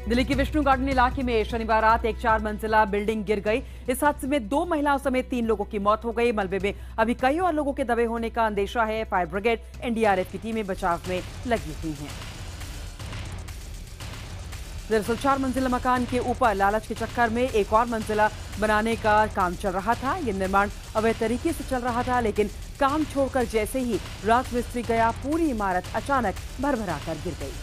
दिल्ली के विष्णु गार्डन इलाके में शनिवार रात एक 4 मंजिला बिल्डिंग गिर गई। इस हादसे में 2 महिलाओं समेत 3 लोगों की मौत हो गई। मलबे में अभी कई और लोगों के दबे होने का अंदेशा है। फायर ब्रिगेड, एनडीआरएफ की टीमें बचाव में लगी हुई हैं। दरअसल 4 मंजिला मकान के ऊपर लालच के चक्कर में एक और मंजिला बनाने का काम चल रहा था। यह निर्माण अवैध तरीके से चल रहा था, लेकिन काम छोड़कर जैसे ही राजमिस्त्री गया, पूरी इमारत अचानक भरभरा कर गिर गई।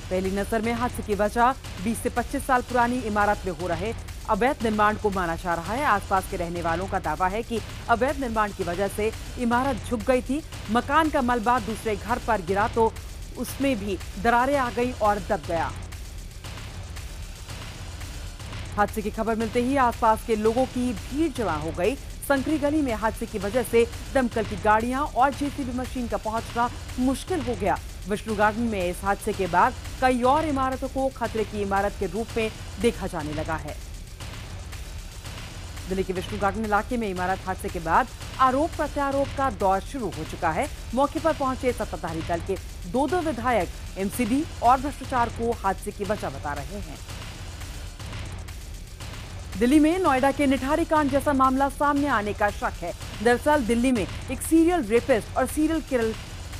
पहली नजर में हादसे की वजह 20 से 25 साल पुरानी इमारत में हो रहे अवैध निर्माण को माना जा रहा है। आसपास के रहने वालों का दावा है कि अवैध निर्माण की वजह से इमारत झुक गई थी। मकान का मलबा दूसरे घर पर गिरा तो उसमें भी दरारें आ गई और दब गया। हादसे की खबर मिलते ही आसपास के लोगों की भीड़ जमा हो गई। संकरी गली में हादसे की वजह से दमकल की गाड़ियां और जेसीबी मशीन का पहुंचना मुश्किल हो गया। विष्णु गार्डन में इस हादसे के बाद कई और इमारतों को खतरे की इमारत के रूप में देखा जाने लगा है। दिल्ली के विष्णु गार्डन इलाके में इमारत हादसे के बाद आरोप प्रत्यारोप का दौर शुरू हो चुका है। मौके पर पहुंचे सत्ताधारी दल के दो विधायक एमसीडी और भ्रष्टाचार को हादसे की वजह बता रहे हैं। दिल्ली में नोएडा के निठारी कांड जैसा मामला सामने आने का शक है। दरअसल दिल्ली में एक सीरियल रेपिस्ट और सीरियल किलर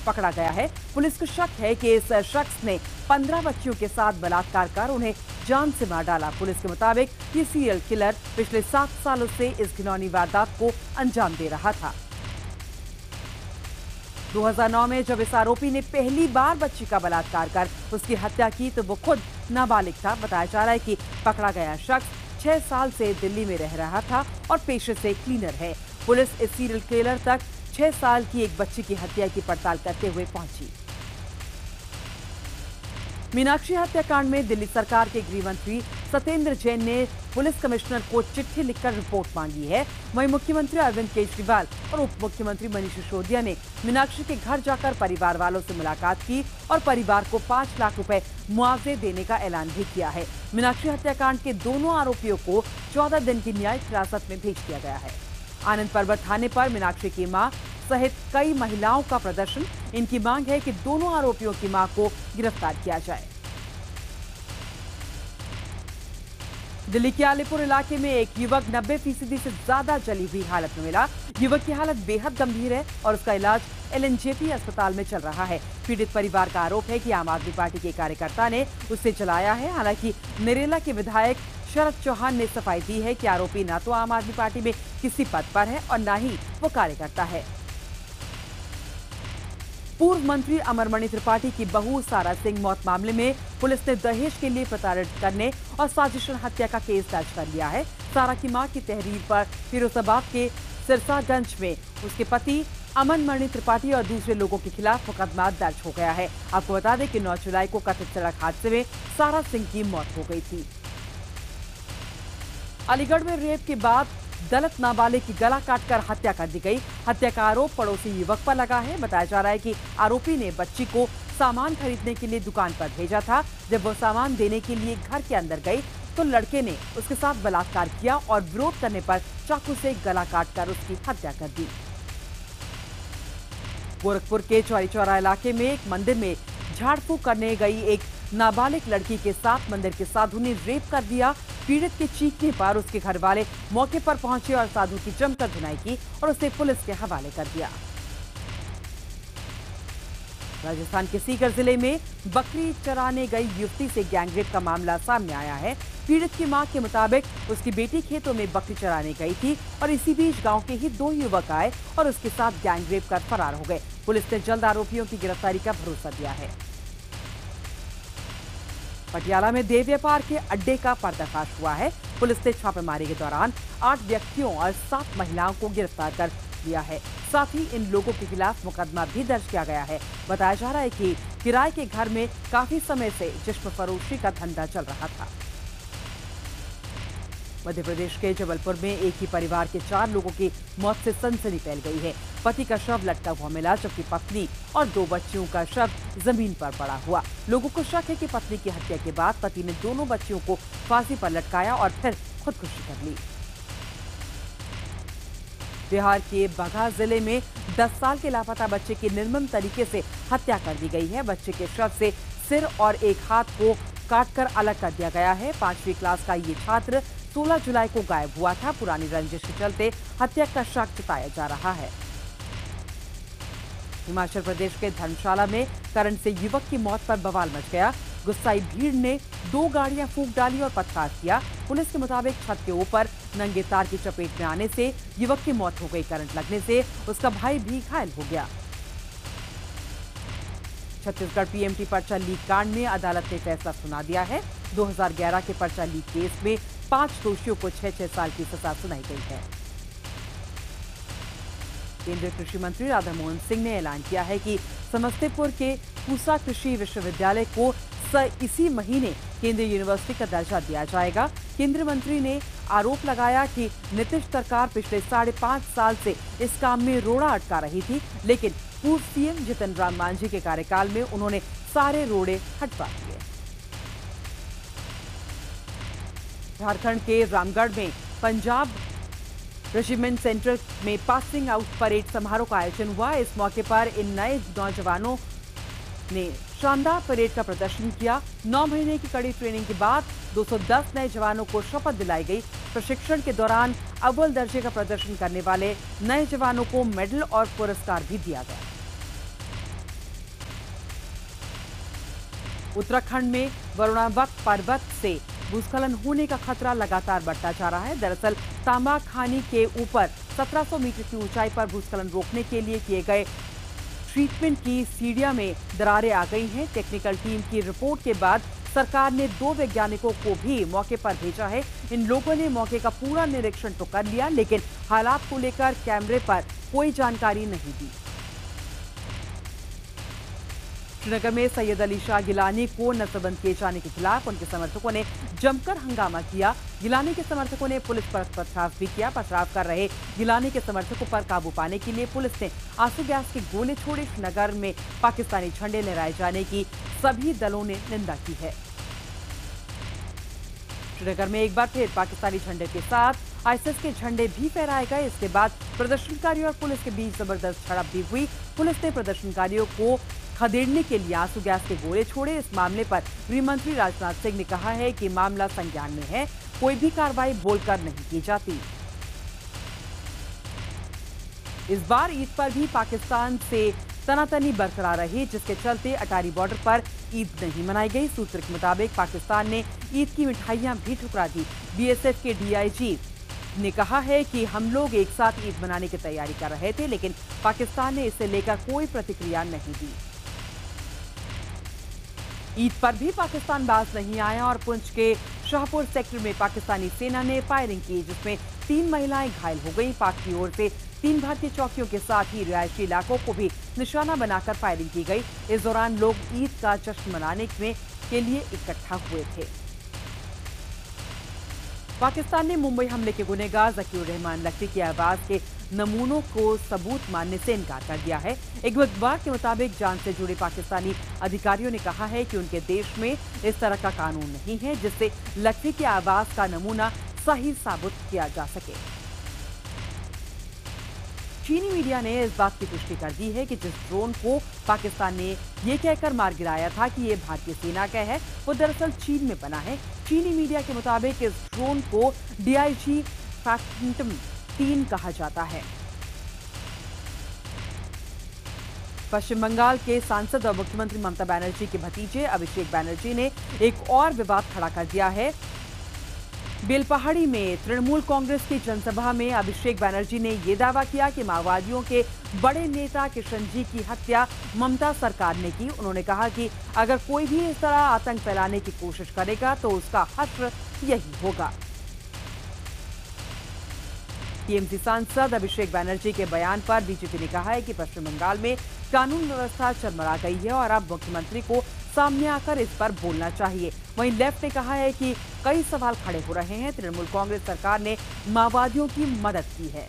पकड़ा गया है। पुलिस को शक है कि इस शख्स ने 15 बच्चियों के साथ बलात्कार कर उन्हें जान से मार डाला। पुलिस के मुताबिक ये सीरियल किलर पिछले 7 सालों से इस घिनौनी वारदात को अंजाम दे रहा था। 2009 में जब इस आरोपी ने पहली बार बच्ची का बलात्कार कर उसकी हत्या की तो वो खुद नाबालिग था। बताया जा रहा है कि पकड़ा गया शख्स 6 साल से दिल्ली में रह रहा था और पेशे से क्लीनर है। पुलिस इस सीरियल किलर तक 6 साल की एक बच्ची की हत्या की पड़ताल करते हुए पहुंची। मीनाक्षी हत्याकांड में दिल्ली सरकार के गृह मंत्री सत्येंद्र जैन ने पुलिस कमिश्नर को चिट्ठी लिखकर रिपोर्ट मांगी है। वहीं मुख्यमंत्री अरविंद केजरीवाल और उप मुख्यमंत्री मनीष सिसोदिया ने मीनाक्षी के घर जाकर परिवार वालों से मुलाकात की और परिवार को 5 लाख रुपए मुआवजे देने का ऐलान भी किया है। मीनाक्षी हत्याकांड के दोनों आरोपियों को 14 दिन की न्यायिक हिरासत में भेज दिया गया है। आनंद पर्वत थाने पर मीनाक्षी की मां सहित कई महिलाओं का प्रदर्शन। इनकी मांग है कि दोनों आरोपियों की मां को गिरफ्तार किया जाए। दिल्ली के आलीपुर इलाके में एक युवक 90% से ज्यादा जली हुई हालत में मिला। युवक की हालत बेहद गंभीर है और उसका इलाज एलएनजेपी अस्पताल में चल रहा है। पीड़ित परिवार का आरोप है कि आम आदमी पार्टी के कार्यकर्ता ने उससे जलाया है। हालांकि नरेला के विधायक शरद चौहान ने सफाई दी है कि आरोपी न तो आम आदमी पार्टी में किसी पद पर है और न ही वो कार्यकर्ता है। पूर्व मंत्री अमरमणि त्रिपाठी की बहू सारा सिंह मौत मामले में पुलिस ने दहेज के लिए प्रताड़ित करने और साजिशन हत्या का केस दर्ज कर लिया है। सारा की मां की तहरीर पर फिरोजाबाद के सिरसागंज में उसके पति अमरमणि त्रिपाठी और दूसरे लोगों के खिलाफ मुकदमा दर्ज हो गया है। आपको बता दें कि 9 जुलाई को कथित सड़क हादसे में सारा सिंह की मौत हो गई थी। अलीगढ़ में रेप के बाद दलित नाबालिग की गला काटकर हत्या कर दी गई। हत्या का आरोप पड़ोसी युवक पर लगा है। बताया जा रहा है कि आरोपी ने बच्ची को सामान खरीदने के लिए दुकान पर भेजा था। जब वो सामान देने के लिए घर के अंदर गई तो लड़के ने उसके साथ बलात्कार किया और विरोध करने पर चाकू से गला काटकर उसकी हत्या कर दी। गोरखपुर के चौरी चौरा इलाके में एक मंदिर में झाड़ फूक करने गई एक नाबालिग लड़की के साथ मंदिर के साधु ने रेप कर दिया। पीड़ित के चीखने पर उसके घर वाले मौके पर पहुंचे और साधु की जमकर धुनाई की और उसे पुलिस के हवाले कर दिया। राजस्थान के सीकर जिले में बकरी चराने गई युवती से गैंगरेप का मामला सामने आया है। पीड़ित की मां के मुताबिक उसकी बेटी खेतों में बकरी चराने गई थी और इसी बीच गांव के ही 2 युवक आए और उसके साथ गैंगरेप कर फरार हो गए। पुलिस ने जल्द आरोपियों की गिरफ्तारी का भरोसा दिया है। पटियाला में देह व्यापार के अड्डे का पर्दाफाश हुआ है। पुलिस ने छापेमारी के दौरान 8 व्यक्तियों और 7 महिलाओं को गिरफ्तार कर लिया है। साथ ही इन लोगों के खिलाफ मुकदमा भी दर्ज किया गया है। बताया जा रहा है कि किराए के घर में काफी समय से जिस्म फरोशी का धंधा चल रहा था। मध्य प्रदेश के जबलपुर में एक ही परिवार के 4 लोगों की मौत से सनसनी फैल गई है। पति का शव लटका हुआ मिला, जबकि पत्नी और 2 बच्चियों का शव जमीन पर पड़ा हुआ। लोगों को शक है कि पत्नी की हत्या के बाद पति ने दोनों बच्चियों को फांसी पर लटकाया और फिर खुदकुशी कर ली। बिहार के बगहा जिले में 10 साल के लापता बच्चे की निर्मम तरीके से हत्या कर दी गई है। बच्चे के शव से सिर और एक हाथ को काटकर अलग कर दिया गया है। 5वीं क्लास का ये छात्र 16 जुलाई को गायब हुआ था। पुरानी रंजिश के चलते हत्या का शक जताया जा रहा है। हिमाचल प्रदेश के धर्मशाला में करंट से युवक की मौत पर बवाल मच गया। गुस्साई भीड़ ने 2 गाड़ियां फूंक डाली और पथराव किया। पुलिस के मुताबिक छत के ऊपर नंगे तार की चपेट में आने से युवक की मौत हो गई। करंट लगने से उसका भाई भी घायल हो गया। छत्तीसगढ़ पीएमटी पर्चा लीक कांड में अदालत ने फैसला सुना दिया है। 2011 के पर्चा लीक केस में 5 दोषियों को 6-6 साल की सजा सुनाई गई है। केंद्रीय कृषि मंत्री राधा मोहन सिंह ने ऐलान किया है कि समस्तीपुर के पूसा कृषि विश्वविद्यालय को इसी महीने केंद्रीय यूनिवर्सिटी का दर्जा दिया जाएगा। केंद्रीय मंत्री ने आरोप लगाया कि नीतीश सरकार पिछले 5.5 साल से इस काम में रोड़ा अटका रही थी, लेकिन पूर्व सीएम जीतन राम मांझी के कार्यकाल में उन्होंने सारे रोड़े हटवा दिए। झारखंड के रामगढ़ में पंजाब रेजिमेंट सेंटर में पासिंग आउट परेड समारोह का आयोजन हुआ। इस मौके पर इन नए नौजवानों ने शानदार परेड का प्रदर्शन किया। 9 महीने की कड़ी ट्रेनिंग के बाद 210 नए जवानों को शपथ दिलाई गई। प्रशिक्षण के दौरान अव्वल दर्जे का प्रदर्शन करने वाले नए जवानों को मेडल और पुरस्कार भी दिया गया। उत्तराखंड में वरुणावत पर्वत से भूस्खलन होने का खतरा लगातार बढ़ता जा रहा है। दरअसल तांबा खानी के ऊपर 1700 मीटर की ऊंचाई पर भूस्खलन रोकने के लिए किए गए ट्रीटमेंट की सीढ़ियां में दरारें आ गई हैं। टेक्निकल टीम की रिपोर्ट के बाद सरकार ने 2 वैज्ञानिकों को भी मौके पर भेजा है। इन लोगों ने मौके का पूरा निरीक्षण तो कर लिया, लेकिन हालात को लेकर कैमरे पर कोई जानकारी नहीं दी। श्रीनगर में सैयद अली शाह गिलानी को नजरबंद किए जाने के खिलाफ उनके समर्थकों ने जमकर हंगामा किया। गिलानी के समर्थकों ने पुलिस पर पथराव भी किया। पथराव कर रहे गिलानी के समर्थकों पर काबू पाने के लिए पुलिस ने आंसू गैस के गोले छोड़े। श्रीनगर में पाकिस्तानी झंडे लहराए जाने की सभी दलों ने निंदा की है। श्रीनगर में एक बार फिर पाकिस्तानी झंडे के साथ आईएसआईएस के झंडे भी फहराए गए। इसके बाद प्रदर्शनकारियों और पुलिस के बीच जबरदस्त झड़प भी हुई। पुलिस ने प्रदर्शनकारियों को खदेड़ने के लिए आंसू गैस के गोले छोड़े। इस मामले पर गृह मंत्री राजनाथ सिंह ने कहा है कि मामला संज्ञान में है, कोई भी कार्रवाई बोलकर नहीं की जाती। इस बार ईद पर भी पाकिस्तान से तनातनी बरकरार रही, जिसके चलते अटारी बॉर्डर पर ईद नहीं मनाई गई। सूत्र के मुताबिक पाकिस्तान ने ईद की मिठाइयां भी ठुकरा दी। बीएसएफ के डीआईजी ने कहा है कि हम लोग एक साथ ईद मनाने की तैयारी कर रहे थे, लेकिन पाकिस्तान ने इसे लेकर कोई प्रतिक्रिया नहीं दी। ईद पर भी पाकिस्तान बाज नहीं आया और पुंछ के शाहपुर सेक्टर में पाकिस्तानी सेना ने फायरिंग की, जिसमें 3 महिलाएं घायल हो गई। पाक की ओर से 3 भारतीय चौकियों के साथ ही रिहायशी इलाकों को भी निशाना बनाकर फायरिंग की गई। इस दौरान लोग ईद का जश्न मनाने के लिए इकट्ठा हुए थे। पाकिस्तान ने मुंबई हमले के गुनहगार ज़कीउर रहमान लखवी की आवाज के नमूनों को सबूत मानने से इनकार कर दिया है। एक अखबार के मुताबिक जांच से जुड़े पाकिस्तानी अधिकारियों ने कहा है कि उनके देश में इस तरह का कानून नहीं है जिससे लखवी की आवाज का नमूना सही साबित किया जा सके। चीनी मीडिया ने इस बात की पुष्टि कर दी है कि जिस ड्रोन को पाकिस्तान ने ये कहकर मार गिराया था कि ये भारतीय सेना का है, वो दरअसल चीन में बना है। चीनी मीडिया के मुताबिक इस ड्रोन को DIG फैंटम 3 कहा जाता है। पश्चिम बंगाल के सांसद और मुख्यमंत्री ममता बनर्जी के भतीजे अभिषेक बनर्जी ने एक और विवाद खड़ा कर दिया है। बेलपहाड़ी में तृणमूल कांग्रेस की जनसभा में अभिषेक बनर्जी ने यह दावा किया कि माओवादियों के बड़े नेता किशनजी की हत्या ममता सरकार ने की। उन्होंने कहा कि अगर कोई भी इस तरह आतंक फैलाने की कोशिश करेगा तो उसका हश्र यही होगा। टीएमसी सांसद अभिषेक बनर्जी के बयान पर बीजेपी ने कहा है कि पश्चिम बंगाल में कानून व्यवस्था चरमरा गई है और अब मुख्यमंत्री को सामने आकर इस पर बोलना चाहिए। वहीं लेफ्ट ने कहा है कि कई सवाल खड़े हो रहे हैं। तृणमूल कांग्रेस सरकार ने माओवादियों की मदद की है।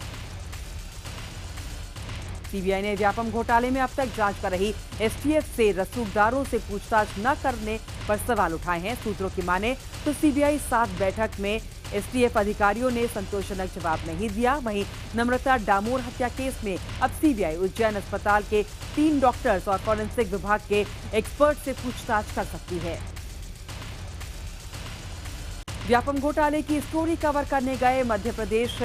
सीबीआई ने व्यापम घोटाले में अब तक जांच कर रही एसटीएफ से रसूखदारों से पूछताछ न करने पर सवाल उठाए हैं। सूत्रों की माने तो सीबीआई 7 बैठक में एसटीएफ अधिकारियों ने संतोषजनक जवाब नहीं दिया। वहीं नम्रता डामोर हत्या केस में अब सीबीआई उज्जैन अस्पताल के 3 डॉक्टर्स और फॉरेंसिक विभाग के एक्सपर्ट से पूछताछ कर सकती है। व्यापम घोटाले की स्टोरी कवर करने गए मध्य प्रदेश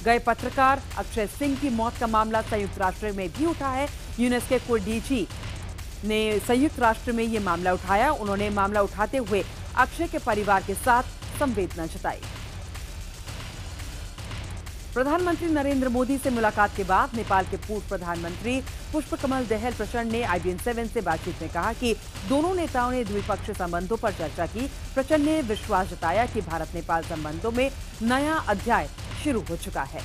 गए पत्रकार अक्षय सिंह की मौत का मामला संयुक्त राष्ट्र में भी उठा है। यूनेस्को को डीजी ने संयुक्त राष्ट्र में ये मामला उठाया। उन्होंने मामला उठाते हुए अक्षय के परिवार के साथ संवेदना जताई। प्रधानमंत्री नरेंद्र मोदी से मुलाकात के बाद नेपाल के पूर्व प्रधानमंत्री पुष्पकमल दहल प्रचंड ने IBN7 से बातचीत में कहा कि दोनों नेताओं ने द्विपक्षीय संबंधों पर चर्चा की। प्रचंड ने विश्वास जताया कि भारत नेपाल संबंधों में नया अध्याय शुरू हो चुका है।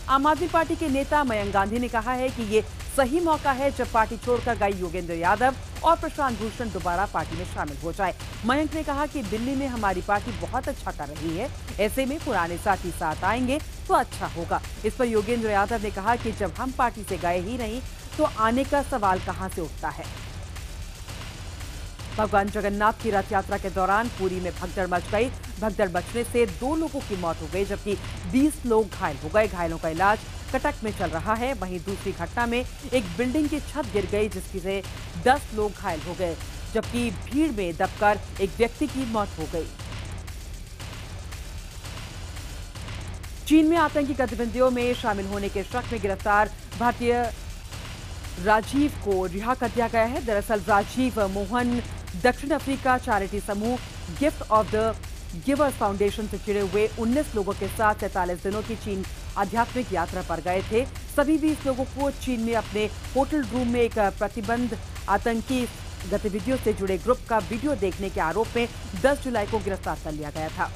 आम आदमी पार्टी के नेता मयंक गांधी ने कहा है कि ये सही मौका है जब पार्टी छोड़कर गए योगेंद्र यादव और प्रशांत भूषण दोबारा पार्टी में शामिल हो जाए। मयंक ने कहा कि दिल्ली में हमारी पार्टी बहुत अच्छा कर रही है, ऐसे में पुराने साथी साथ आएंगे तो अच्छा होगा। इस पर योगेंद्र यादव ने कहा कि जब हम पार्टी से गए ही नहीं तो आने का सवाल कहां से उठता है। भगवान जगन्नाथ की रथ यात्रा के दौरान पुरी में भगदड़ मच गई। भगदड़ मचने से 2 लोगों की मौत हो गई जबकि 20 लोग घायल हो गए। घायलों का इलाज कटक में चल रहा है। वहीं दूसरी घटना में एक बिल्डिंग की छत गिर गई जिससे 10 लोग घायल हो गए जबकि भीड़ में दबकर एक व्यक्ति की मौत हो गई। चीन में आतंकी गतिविधियों में शामिल होने के शक में गिरफ्तार भारतीय राजीव को रिहा कर दिया गया है। दरअसल राजीव मोहन दक्षिण अफ्रीका चैरिटी समूह gift of the givers foundation से जुड़े हुए 19 लोगों के साथ 47 दिनों की चीन आध्यात्मिक यात्रा पर गए थे। सभी 20 लोगों को चीन में अपने होटल रूम में एक प्रतिबंध आतंकी गतिविधियों से जुड़े ग्रुप का वीडियो देखने के आरोप में 10 जुलाई को गिरफ्तार कर लिया गया था।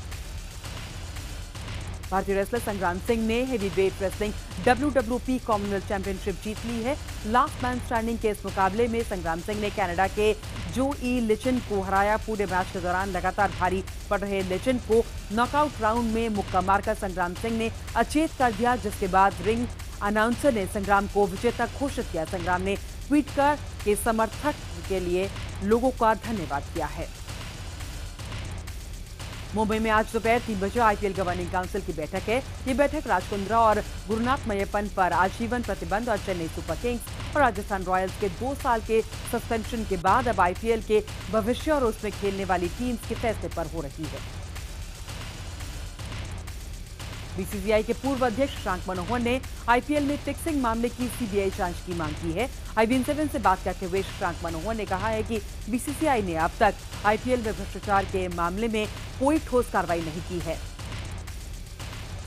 भारतीय रेसलर संग्राम सिंह ने heavyweight wrestling WWP Commonwealth championship जीत ली है। लास्ट मैन स्टैंडिंग के इस मुकाबले में संग्राम सिंह ने कनाडा के जो ई लिचन को हराया। पूरे मैच के दौरान लगातार भारी पड़ रहे लिचन को नॉकआउट राउंड में मुक्का मारकर संग्राम सिंह ने अचेत कर दिया, जिसके बाद रिंग अनाउंसर ने संग्राम को विजेता घोषित किया। संग्राम ने ट्वीट कर के समर्थक के लिए लोगों का धन्यवाद किया है। मुंबई में आज दोपहर 3 बजे IPL गवर्निंग काउंसिल की बैठक है। ये बैठक राजकुंद्रा और गुरुनाथ मय्यप्पन पर आजीवन प्रतिबंध और चेन्नई सुपर किंग्स और राजस्थान रॉयल्स के 2 साल के सस्पेंशन के बाद अब IPL के भविष्य और उसमें खेलने वाली टीम्स के फैसले पर हो रही है। BCCI के पूर्व अध्यक्ष शशांक मनोहर ने IPL में फिक्सिंग मामले की CBI जांच की मांग की है। IBN7 से बात करते हुए शशांक मनोहर ने कहा है कि BCCI ने अब तक IPL में भ्रष्टाचार के मामले में कोई ठोस कार्रवाई नहीं की है।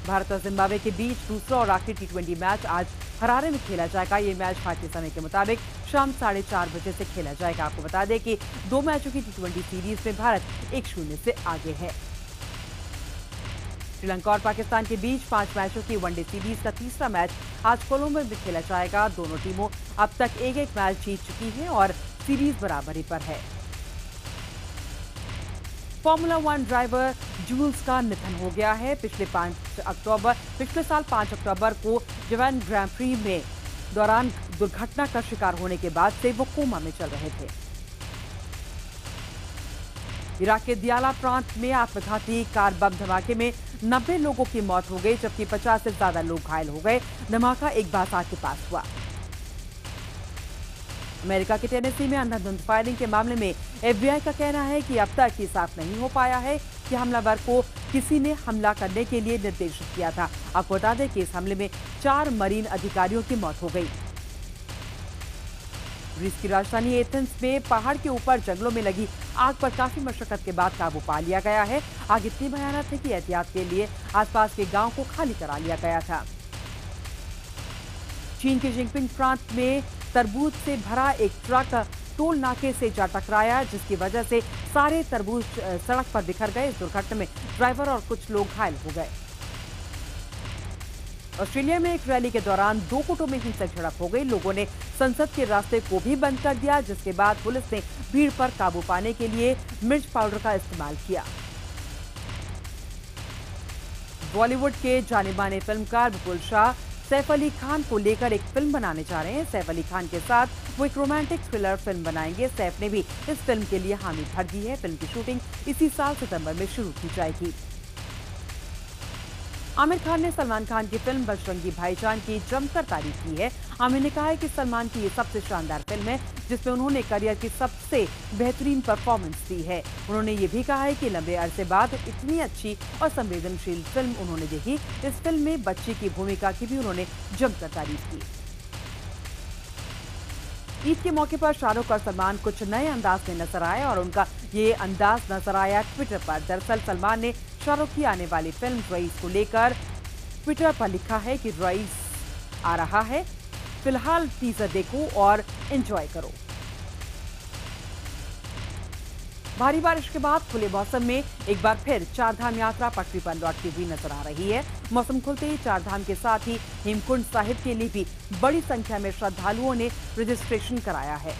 भारत और जिम्बाब्वे के बीच दूसरा और आखिरी T20 मैच आज हरारे में खेला जाएगा। ये मैच भारतीय समय के मुताबिक शाम 4:30 बजे से खेला जाएगा। आपको बता दें कि 2 मैचों की T20 सीरीज में भारत 1-0 से आगे है। श्रीलंका और पाकिस्तान के बीच 5 मैचों की वनडे सीरीज का तीसरा मैच आज कोलंबो में खेला जाएगा। दोनों टीमों अब तक 1-1 मैच जीत चुकी हैं और सीरीज बराबरी पर है। फॉर्मूला 1 ड्राइवर जूल्स का निधन हो गया है। पिछले साल 5 अक्टूबर को जवान ग्रैंड प्री में दौरान दुर्घटना का शिकार होने के बाद से वो कोमा में चल रहे थे। इराक के दियाला प्रांत में आत्मघाती कार बम धमाके में 90 लोगों की मौत हो गई जबकि 50 से ज्यादा लोग घायल हो गए। धमाका एक बाजार के पास हुआ। अमेरिका के टेनेसी में अंधाधुंध फायरिंग के मामले में FBI का कहना है कि अब तक ये साफ नहीं हो पाया है कि हमलावर को किसी ने हमला करने के लिए निर्देशित किया था। आपको बता दें कि इस हमले में 4 मरीन अधिकारियों की मौत हो गई। ग्रीस की राजधानी एथेंस में पहाड़ के ऊपर जंगलों में लगी आग पर काफी मशक्कत के बाद काबू पा लिया गया है। आग इतनी भयानक थी कि एहतियात के लिए आसपास के गांव को खाली करा लिया गया था। चीन के जिंगपिंग प्रांत में तरबूज से भरा एक ट्रक टोल नाके से जा टकराया, जिसकी वजह से सारे तरबूज सड़क पर बिखर गए। इस दुर्घटना में ड्राइवर और कुछ लोग घायल हो गए। ऑस्ट्रेलिया में एक रैली के दौरान 2 गुटों में हिंसक झड़प हो गई। लोगों ने संसद के रास्ते को भी बंद कर दिया, जिसके बाद पुलिस ने भीड़ पर काबू पाने के लिए मिर्च पाउडर का इस्तेमाल किया। बॉलीवुड के जाने माने फिल्मकार विपुल शाह सैफ अली खान को लेकर एक फिल्म बनाने जा रहे हैं। सैफ अली खान के साथ वो एक रोमांटिक थ्रिलर फिल्म बनाएंगे। सैफ ने भी इस फिल्म के लिए हामी भर दी है। फिल्म की शूटिंग इसी साल सितंबर में शुरू की जाएगी। आमिर खान ने सलमान खान की फिल्म बजरंगी भाईजान की जमकर तारीफ की है। आमिर ने कहा है कि सलमान की ये सबसे शानदार फिल्म है जिसमें उन्होंने करियर की सबसे बेहतरीन परफॉर्मेंस दी है। उन्होंने ये भी कहा है कि लंबे अरसे बाद इतनी अच्छी और संवेदनशील फिल्म उन्होंने देखी। इस फिल्म में बच्ची की भूमिका की भी उन्होंने जमकर तारीफ की। ईद के मौके पर शाहरुख और सलमान कुछ नए अंदाज में नजर आए और उनका ये अंदाज नजर आया ट्विटर पर। दरअसल सलमान ने शाहरुख की आने वाली फिल्म रईस को लेकर ट्विटर पर लिखा है कि रईस आ रहा है, फिलहाल टीजर देखो और एंजॉय करो। भारी बारिश के बाद खुले मौसम में एक बार फिर चारधाम यात्रा पटरी पर लौटती हुई नजर आ रही है। मौसम खुलते ही चारधाम के साथ ही हेमकुंड साहिब के लिए भी बड़ी संख्या में श्रद्धालुओं ने रजिस्ट्रेशन कराया है।